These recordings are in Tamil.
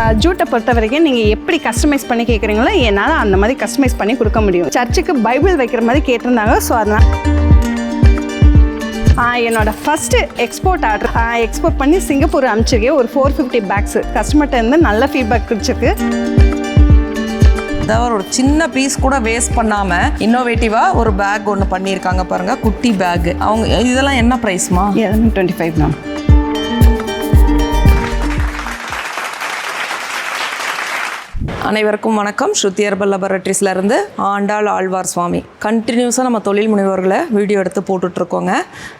ஜூட்டை பொறுத்த வரைக்கும் நீங்கள் எப்படி கஸ்டமைஸ் பண்ணி கேட்குறீங்களோ என்னால் அந்த மாதிரி கஸ்டமைஸ் பண்ணி கொடுக்க முடியும். சர்ச்சுக்கு பைபிள் வைக்கிற மாதிரி கேட்டிருந்தாங்க. ஸோ அதனால் என்னோடய ஃபஸ்ட்டு எக்ஸ்போர்ட் ஆர்டர் எக்ஸ்போர்ட் பண்ணி சிங்கப்பூர் அனுப்பிச்சிருக்கேன். ஒரு 450 பேக்ஸு கஸ்டமர்கிட்ட இருந்து நல்ல ஃபீட்பேக் கிடைச்சிருக்கு. அதாவது ஒரு சின்ன பீஸ் கூட வேஸ்ட் பண்ணாமல் இன்னோவேட்டிவாக ஒரு பேக் ஒன்று பண்ணியிருக்காங்க பாருங்கள், குட்டி பேக். அவங்க இதெல்லாம் என்ன ப்ரைஸ்மா? 25 மேம். அனைவருக்கும் வணக்கம். ஸ்ருதி ஹெர்பல் லேபரட்டரிஸ்லேருந்து ஆண்டாள் ஆழ்வார் சுவாமி. கண்டினியூஸாக நம்ம தொழில் முனைவோர்களை வீடியோ எடுத்து போட்டுட்ருக்கோங்க.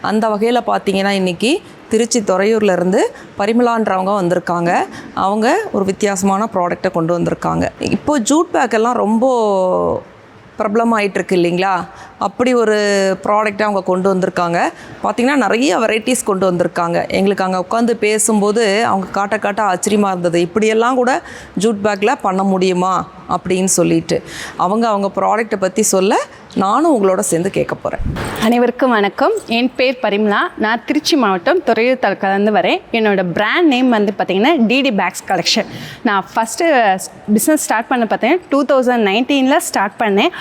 அந்த வகையில் பார்த்தீங்கன்னா இன்றைக்கி திருச்சி துறையூர்லேருந்து பரிமளான்றவங்க வந்திருக்காங்க. அவங்க ஒரு வித்தியாசமான ப்ராடக்டை கொண்டு வந்திருக்காங்க. இப்போது ஜூட் பேக்கெல்லாம் ரொம்ப பிரபலமாயிட்டிருக்கு இல்லைங்களா? அப்படி ஒரு ப்ராடக்டை அவங்க கொண்டு வந்திருக்காங்க. பார்த்திங்கன்னா நிறைய வெரைட்டிஸ் கொண்டு வந்திருக்காங்க. எங்களுக்கு அங்கே உட்காந்து பேசும்போது அவங்க காட்ட ஆச்சரியமாக இருந்தது. இப்படியெல்லாம் கூட ஜூட் பேக்கில் பண்ண முடியுமா அப்படின்னு சொல்லிட்டு அவங்க ப்ராடக்டை பற்றி சொல்ல நானும் உங்களோட சேர்ந்து கேட்க போகிறேன். அனைவருக்கும் வணக்கம். என் பேர் பரிமளா. நான் திருச்சி மாவட்டம் துறையூர் தாலுக்காலேருந்து வரேன். என்னோடய பிராண்ட் நேம் வந்து பார்த்திங்கன்னா டிடி பேக்ஸ் கலெக்ஷன். நான் ஃபஸ்ட்டு பிஸ்னஸ் ஸ்டார்ட் பண்ண பார்த்தீங்கன்னா 2019 ஸ்டார்ட் பண்ணேன்.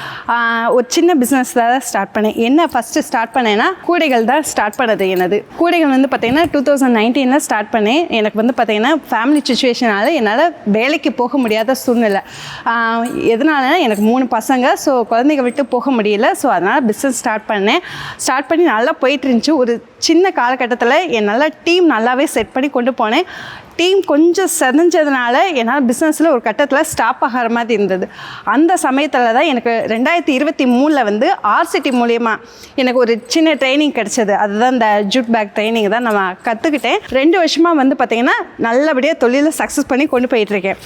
ஒரு சின்ன பிஸ்னஸ் தான் ஸ்டார்ட் பண்ணேன். என்ன ஃபஸ்ட்டு ஸ்டார்ட் பண்ணேன்னா கூடைகள் தான் ஸ்டார்ட் பண்ணது. எனது கூடைகள் வந்து பார்த்திங்கன்னா 2019 ஸ்டார்ட் பண்ணேன். எனக்கு வந்து பார்த்திங்கன்னா ஃபேமிலி சுச்சுவேஷனால் என்னால் வேலைக்கு போக முடியாத சூழ்நிலை. எதனால எனக்கு 3 பசங்க. ஸோ குழந்தைங்க விட்டு போக முடியல. ஸோ அதனால் பிஸ்னஸ் ஸ்டார்ட் பண்ணி நல்லா போயிட்டு இருந்துச்சு. ஒரு சின்ன காலகட்டத்தில் என்னால் டீம் நல்லாவே செட் பண்ணி கொண்டு போனேன். டீம் கொஞ்சம் செதஞ்சதுனால என்னால் பிஸ்னஸில் ஒரு கட்டத்தில் ஸ்டாப் ஆகிற மாதிரி இருந்தது. அந்த சமயத்தில் தான் எனக்கு 2023 வந்து ஆர்சிடி மூலயமா எனக்கு ஒரு சின்ன ட்ரைனிங் கிடச்சிது. அதுதான் இந்த ஜூட் பேக் ட்ரைனிங் தான் நான் கற்றுக்கிட்டேன். 2 வருஷமாக வந்து பார்த்திங்கன்னா நல்லபடியாக தொழிலை சக்ஸஸ் பண்ணி கொண்டு போயிட்டுருக்கேன்.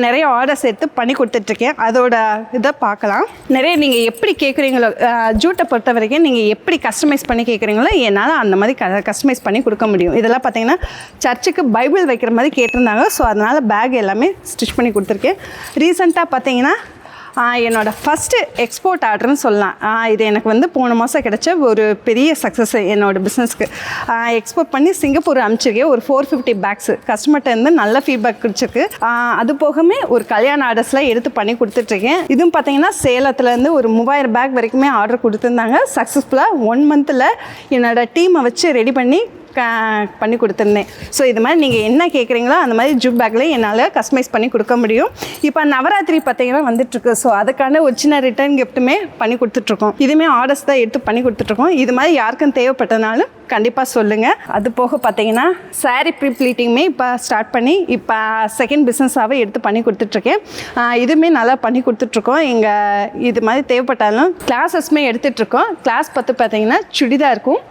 நிறைய ஆர்டர்ஸ் எடுத்து பண்ணி கொடுத்துட்ருக்கேன். அதோட இதை பார்க்கலாம். நிறைய நீங்கள் எப்படி கேட்குறீங்களோ ஜூட்டை பொறுத்த வரைக்கும் நீங்கள் எப்படி கஸ்டமைஸ் பண்ணி கேட்குறீங்களோ என்னால் அந்த மாதிரி கஸ்டமைஸ் பண்ணி கொடுக்க முடியும். இதெல்லாம் பார்த்திங்கன்னா சர்ச்சுக்கு பைபிள் வைக்கிற மாதிரி கேட்டிருந்தாங்க. ஸோ அதனால் பேக் எல்லாமே ஸ்டிச் பண்ணி கொடுத்துருக்கேன். ரீசெண்டாக பார்த்தீங்கன்னா என்னோடய ஃபஸ்ட்டு எக்ஸ்போர்ட் ஆர்டர்னு சொல்லலாம். இது எனக்கு வந்து போன மாதம் கிடச்ச ஒரு பெரிய சக்ஸஸ். என்னோடய பிஸ்னஸ்க்கு எக்ஸ்போர்ட் பண்ணி சிங்கப்பூர் அனுப்பிச்சிருக்கேன். ஒரு 450 பேக்ஸு கஸ்டமர்கிட்ட இருந்து நல்ல ஃபீட்பேக் கிடைச்சிருக்கு. அது போகவே ஒரு கல்யாண ஆர்டர்ஸ்லாம் எடுத்து பண்ணி கொடுத்துட்ருக்கேன். இதுவும் பார்த்தீங்கன்னா சேலத்துலேருந்து ஒரு 3000 பேக் வரைக்குமே ஆர்டர் கொடுத்துருந்தாங்க. சக்ஸஸ்ஃபுல்லாக 1 மந்தில் என்னோடய டீமை வச்சு ரெடி பண்ணி கொடுத்துருந்தேன். ஸோ இது மாதிரி நீங்கள் என்ன கேட்குறீங்களோ அந்த மாதிரி ஜூட் பேக்கில் என்னால் கஸ்டமைஸ் பண்ணி கொடுக்க முடியும். இப்போ நவராத்திரி பார்த்தீங்கன்னா வந்துட்டுருக்கு. ஸோ அதுக்கான ஒரு சின்ன ரிட்டர்ன் கிஃப்ட்டுமே பண்ணி கொடுத்துட்ருக்கோம். இதுவுமே ஆர்டர்ஸ் தான் எடுத்து பண்ணி கொடுத்துட்ருக்கோம். இது மாதிரி யாருக்கும் தேவைப்பட்டனாலும் கண்டிப்பாக சொல்லுங்கள். அது போக பார்த்தீங்கன்னா சாரீ ப்ளீட்டிங்குமே இப்போ ஸ்டார்ட் பண்ணி இப்போ செகண்ட் பிஸ்னஸாகவே எடுத்து பண்ணி கொடுத்துட்ருக்கேன். இதுவுமே நல்லா பண்ணி கொடுத்துட்ருக்கோம். இது மாதிரி தேவைப்பட்டாலும் கிளாஸஸ்மே எடுத்துகிட்ருக்கோம். கிளாஸ் பார்த்தீங்கன்னா சுடிதாருக்கும்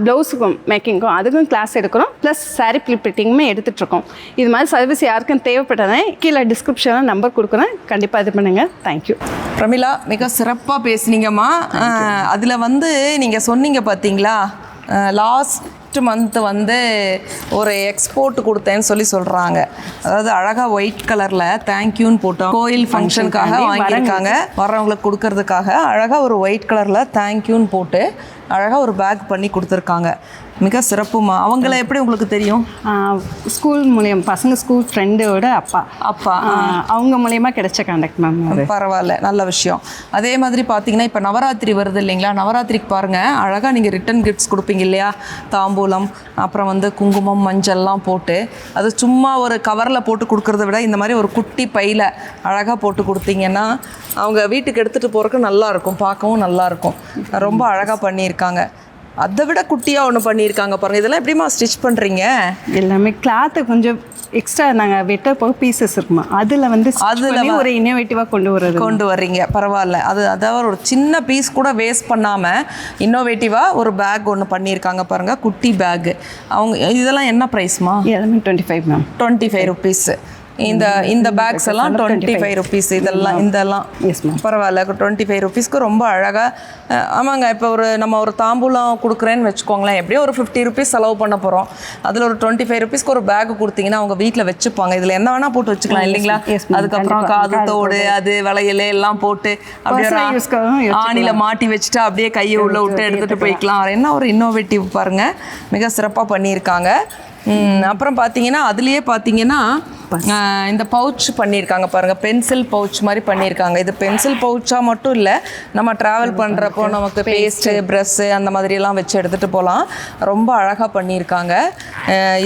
ப்ளவுஸுக்கும் மேக்கிங்கும் அதுக்கும் கிளாஸ் எடுக்கிறோம். ப்ளஸ் சாரீ ப்ளீட்டிங்குமே எடுத்துகிட்ருக்கோம். இது மாதிரி சர்வீஸ் யாருக்கும் தேவைப்பட்டதே கீழே டிஸ்கிரிப்ஷனில் நம்பர் கொடுக்குறேன். கண்டிப்பாக இது பண்ணுங்கள். தேங்க்யூ. பிரமிளா, மிக சிறப்பாக பேசுனீங்கம்மா. அதில் வந்து நீங்கள் சொன்னீங்க பார்த்தீங்களா, லாஸ்ட் மந்த் வந்து ஒரு எக்ஸ்போர்ட் கொடுத்தேன்னு சொல்கிறாங்க. அதாவது அழகாக ஒயிட் கலரில் தேங்க்யூன்னு போட்டோம். கோயில் ஃபங்க்ஷனுக்காக வாங்கியிருக்காங்க. வர்றவங்களுக்கு கொடுக்கறதுக்காக அழகாக ஒரு ஒயிட் கலரில் தேங்க்யூன்னு போட்டு அழகாக ஒரு பேக் பண்ணி கொடுத்துருக்காங்க. மிக சிறப்புமா. அவங்கள எப்படி உங்களுக்கு தெரியும்? ஸ்கூல் மூலியம் பசங்க ஸ்கூல் ஃப்ரெண்டோட அப்பா அவங்க மூலயமா கிடைச்ச கான்டாக்ட் மேம். பரவாயில்ல, நல்ல விஷயம். அதே மாதிரி பார்த்தீங்கன்னா இப்போ நவராத்திரி வருது இல்லைங்களா? நவராத்திரிக்கு பாருங்கள் அழகாக நீங்கள் ரிட்டன் கிஃப்ட்ஸ் கொடுப்பீங்க இல்லையா? தாம்பூலம், அப்புறம் வந்து குங்குமம், மஞ்சள்லாம் போட்டு அது சும்மா ஒரு கவரில் போட்டு கொடுக்குறத விட இந்த மாதிரி ஒரு குட்டி பையில் அழகாக போட்டு கொடுத்தீங்கன்னா அவங்க வீட்டுக்கு எடுத்துகிட்டு போகிறதுக்கு நல்லாயிருக்கும், பார்க்கவும் நல்லாயிருக்கும். ரொம்ப அழகாக பண்ணியிருக்காங்க. அதை விட குட்டியாக ஒன்று பண்ணியிருக்காங்க பாருங்கள். இதெல்லாம் எப்படிமா ஸ்டிச் பண்ணுறீங்க? எல்லாமே கிளாத்து கொஞ்சம் எக்ஸ்ட்ரா நாங்கள் வெட்ட போக பீசஸ் இருக்குமா, அதில் வந்து ஒரு இன்னோவேட்டிவாக கொண்டு வர்றீங்க. பரவாயில்ல. அதாவது ஒரு சின்ன பீஸ் கூட வேஸ்ட் பண்ணாமல் இன்னோவேட்டிவாக ஒரு பேக் ஒன்று பண்ணியிருக்காங்க பாருங்கள், குட்டி பேக்கு. இதெல்லாம் என்ன ப்ரைஸ்மா? 25 மேம். 25 ருபீஸு. இந்த பேக்ஸ் எல்லாம் 25 ருபீஸ். இதெல்லாம் பரவாயில்ல. 25 ருபீஸ்க்கு ரொம்ப அழகாக. ஆமாங்க. இப்போ நம்ம ஒரு தாம்பூலம் கொடுக்குறேன்னு வச்சுக்கோங்களேன், எப்படியும் ஒரு 50 ருபீஸ் செலவு பண்ண போகிறோம். அதில் ஒரு 25 ருபீஸ்க்கு ஒரு பேக் கொடுத்தீங்கன்னா அவங்க வீட்டில் வச்சுப்பாங்க. இதில் என்ன வேணால் போட்டு வச்சுக்கலாம் இல்லைங்களா? அதுக்கப்புறம் காது தோடு, அது வளையல் எல்லாம் போட்டு அப்படியே ஆணியில் மாட்டி வச்சுட்டு அப்படியே கையை உள்ள விட்டு எடுத்துகிட்டு போய்க்கலாம். என்ன ஒரு இன்னோவேட்டிவ் பாருங்கள், மிக சிறப்பாக பண்ணியிருக்காங்க. அப்புறம் பார்த்தீங்கன்னா அதுலேயே பார்த்தீங்கன்னா சூப்பர். இந்த பவுச் பண்ணியிருக்காங்க பாருங்கள், பென்சில் பவுச் மாதிரி பண்ணியிருக்காங்க. இது பென்சில் பவுச்சாக மட்டும் இல்லை, நம்ம ட்ராவல் பண்ணுறப்போ நமக்கு பேஸ்ட்டு ப்ரஷ்ஷு அந்த மாதிரியெல்லாம் வச்சு எடுத்துகிட்டு போகலாம். ரொம்ப அழகாக பண்ணியிருக்காங்க.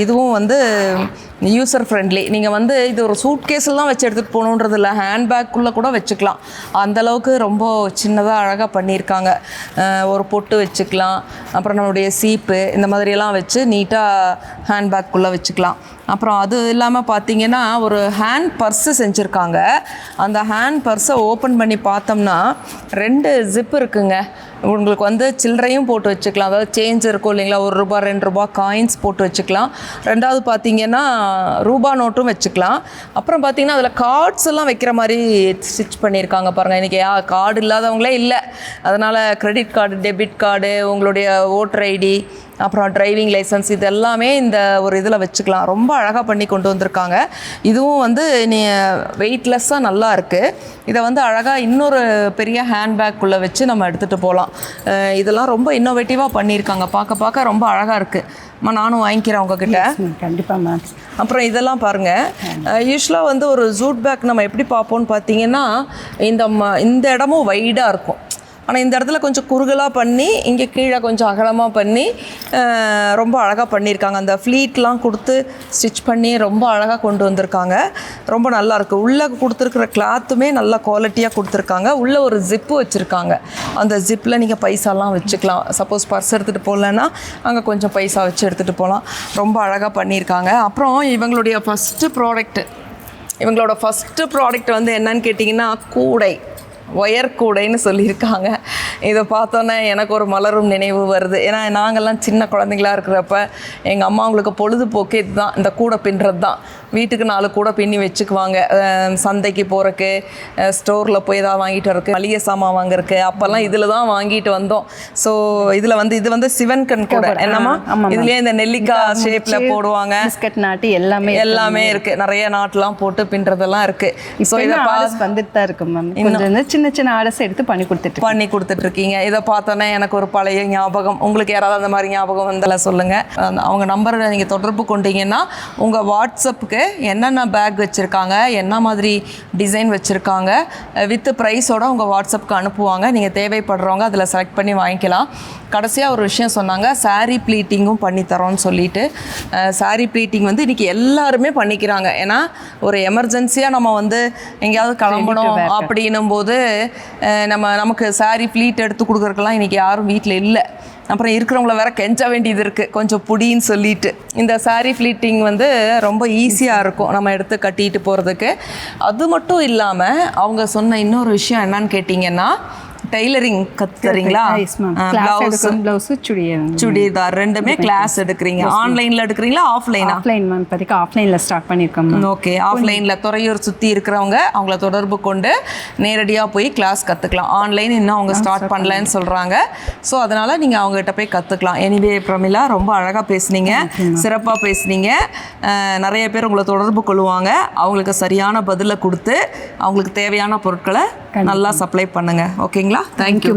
இதுவும் வந்து யூசர் ஃப்ரெண்ட்லி. நீங்கள் வந்து இது ஒரு சூட் கேஸில் தான் வச்சு எடுத்துகிட்டு போகணுன்றது இல்லை, ஹேண்ட்பேக்குள்ளே கூட வச்சுக்கலாம். அந்தளவுக்கு ரொம்ப சின்னதாக அழகாக பண்ணியிருக்காங்க. ஒரு பொட்டு வச்சுக்கலாம், அப்புறம் நம்மளுடைய சீப்பு இந்த மாதிரியெல்லாம் வச்சு நீட்டாக ஹேண்ட்பேக்குள்ளே வச்சுக்கலாம். அப்புறம் அது இல்லாமல் பார்த்தீங்கன்னா ஒரு ஹேண்ட் பர்ஸு செஞ்சுருக்காங்க. அந்த ஹேண்ட் பர்ஸை ஓப்பன் பண்ணி பார்த்தோம்னா 2 ஜிப் இருக்குங்க. உங்களுக்கு வந்து சில்லறையும் போட்டு வச்சுக்கலாம், அதாவது சேஞ்ச் இருக்கும் இல்லைங்களா, ₹1 ₹2 காயின்ஸ் போட்டு வச்சுக்கலாம். ரெண்டாவது பார்த்தீங்கன்னா ரூபா நோட்டும் வச்சுக்கலாம். அப்புறம் பார்த்தீங்கன்னா அதில் கார்ட்ஸ் எல்லாம் வைக்கிற மாதிரி ஸ்டிச் பண்ணியிருக்காங்க பாருங்கள். இன்றைக்கி கார்டு இல்லாதவங்களே இல்லை, அதனால் கிரெடிட் கார்டு, டெபிட் கார்டு, உங்களுடைய ஓட்டர் ஐடி, அப்புறம் டிரைவிங் லைசன்ஸ், இது எல்லாமே இந்த ஒரு இதில் வச்சுக்கலாம். ரொம்ப அழகாக பண்ணி கொண்டு வந்திருக்காங்க. இதுவும் வந்து வெயிட்லெஸ்ஸாக நல்லா இருக்குது. இதை வந்து அழகாக இன்னொரு பெரிய ஹேண்ட்பேக்குள்ளே வச்சு நம்ம எடுத்துகிட்டு போகலாம். இதெல்லாம் ரொம்ப இன்னோவேட்டிவாக பண்ணியிருக்காங்க. பார்க்க ரொம்ப அழகாக இருக்குது. நானும் வாங்கிக்கிறேன் உங்ககிட்ட. கண்டிப்பாக மேம். அப்புறம் இதெல்லாம் பாருங்கள், யூஸ்வலாக வந்து ஒரு ஜூட் பேக் நம்ம எப்படி பார்ப்போம்னு பார்த்தீங்கன்னா இந்த இடமும் வைடாக இருக்கும். ஆனால் இந்த இடத்துல கொஞ்சம் குறுகலாக பண்ணி இங்கே கீழே கொஞ்சம் அகலமாக பண்ணி ரொம்ப அழகாக பண்ணியிருக்காங்க. அந்த ஃப்ளீட்லாம் கொடுத்து ஸ்டிச் பண்ணி ரொம்ப அழகாக கொண்டு வந்திருக்காங்க. ரொம்ப நல்லாயிருக்கு. உள்ளே கொடுத்துருக்குற கிளாத்துமே நல்ல குவாலிட்டியாக கொடுத்துருக்காங்க. உள்ளே ஒரு ஜிப்பு வச்சுருக்காங்க. அந்த ஜிப்பில் நீங்கள் பைசாலாம் வச்சுக்கலாம். சப்போஸ் பர்ஸ் எடுத்துகிட்டு போகலன்னா அங்கே கொஞ்சம் பைசா வச்சு எடுத்துகிட்டு போகலாம். ரொம்ப அழகாக பண்ணியிருக்காங்க. அப்புறம் இவங்களோட ஃபஸ்ட்டு ப்ராடக்ட் வந்து என்னன்னு கேட்டிங்கன்னா கூடை, ஒயர் கூடைன்னு சொல்லியிருக்காங்க. இதை பார்த்தோன்னே எனக்கு ஒரு மலரும் நினைவு வருது. ஏன்னா நாங்கள்லாம் சின்ன குழந்தைங்களா இருக்கிறப்ப எங்கள் அம்மா அவங்களுக்கு பொழுதுபோக்கு இதுதான், இந்த கூடை பின்னுறது தான். வீட்டுக்கு 4 கூடை பின்னி வச்சுக்குவாங்க. சந்தைக்கு போகிறக்கு, ஸ்டோரில் போய் ஏதாவது வாங்கிட்டு வரக்கு, மளிகை சாமான் வாங்குறதுக்கு, அப்போல்லாம் இதில் தான் வாங்கிட்டு வந்தோம். ஸோ இதில் வந்து இது வந்து சிவன் கண் கூடை என்னம்மா, இதுலேயே இந்த நெல்லிக்காய் ஷேப்பில் போடுவாங்க, பிஸ்கட் நாட்டு எல்லாமே இருக்குது. நிறைய நாட்டெலாம் போட்டு பின்னுறதெல்லாம் இருக்குது. ஸோ இதை வந்துட்டு தான் இருக்கு மேம். இன்னும் சின்ன ஆர்டர்ஸ் எடுத்து பண்ணி கொடுத்துட்ருக்கீங்க. இதை பார்த்தோன்னே எனக்கு ஒரு பழைய ஞாபகம். உங்களுக்கு யாராவது அந்த மாதிரி ஞாபகம் வந்தால சொல்லுங்கள். அவங்க நம்பரை நீங்கள் தொடர்பு கொண்டீங்கன்னா உங்கள் வாட்ஸ்அப்புக்கு என்னென்ன பேக் வச்சுருக்காங்க, என்ன மாதிரி டிசைன் வச்சுருக்காங்க, வித் ப்ரைஸோட உங்கள் வாட்ஸ்அப்புக்கு அனுப்புவாங்க. நீங்கள் தேவைப்படுறவங்க அதில் செலக்ட் பண்ணி வாங்கிக்கலாம். கடைசியாக ஒரு விஷயம் சொன்னாங்க, சாரீ ப்ளீட்டிங்கும் பண்ணித்தரோன்னு சொல்லிட்டு. சாரீ ப்ளீட்டிங் வந்து இன்றைக்கி எல்லாருமே பண்ணிக்கிறாங்க. ஏன்னா ஒரு எமர்ஜென்சியாக நம்ம வந்து எங்கேயாவது கிளம்பணும் அப்படின்னும் போது நமக்கு சாரீ ப்ளீட் எடுத்து கொடுக்குறதுக்கெல்லாம் இன்றைக்கி யாரும் வீட்டில் இல்லை. அப்புறம் இருக்கிறவங்கள வேற கெஞ்ச வேண்டியது இருக்குது கொஞ்சம் புடின்னு சொல்லிட்டு. இந்த சாரீ ஃப்ளீட்டிங் வந்து ரொம்ப ஈஸியாக இருக்கும் நம்ம எடுத்து கட்டிட்டு போகிறதுக்கு. அது மட்டும் இல்லாமல் அவங்க சொன்ன இன்னொரு விஷயம் என்னன்னு கேட்டிங்கன்னா, டெய்லரிங் கத்துறீங்களா? பிளவுஸ் சுடிதார் ரெண்டுமே கிளாஸ் எடுக்கிறீங்க. ஆன்லைனில் எடுக்கிறீங்களா ஆஃப்லைனா? Offline ma'am. இப்போதைக்கு ஆஃப்லைனில் ஸ்டார்ட் பண்ணியிருக்கோம். ஓகே, ஆஃப்லைனில் துறையூர் சுற்றி இருக்கிறவங்க அவங்கள தொடர்பு கொண்டு நேரடியாக போய் கிளாஸ் கற்றுக்கலாம். ஆன்லைன் இன்னும் அவங்க ஸ்டார்ட் பண்ணலன்னு சொல்கிறாங்க. ஸோ அதனால் நீங்கள் அவங்ககிட்ட போய் கற்றுக்கலாம். எனிவே பிரமிளா, ரொம்ப அழகாக பேசுனீங்க, சிறப்பாக பேசுனீங்க. நிறைய பேர் உங்களை தொடர்பு கொள்ளுவாங்க. அவங்களுக்கு சரியான பதிலை கொடுத்து அவங்களுக்கு தேவையான பொருட்களை நல்லா சப்ளை பண்ணுங்கள். ஓகேங்களா? தேங்க்யூ.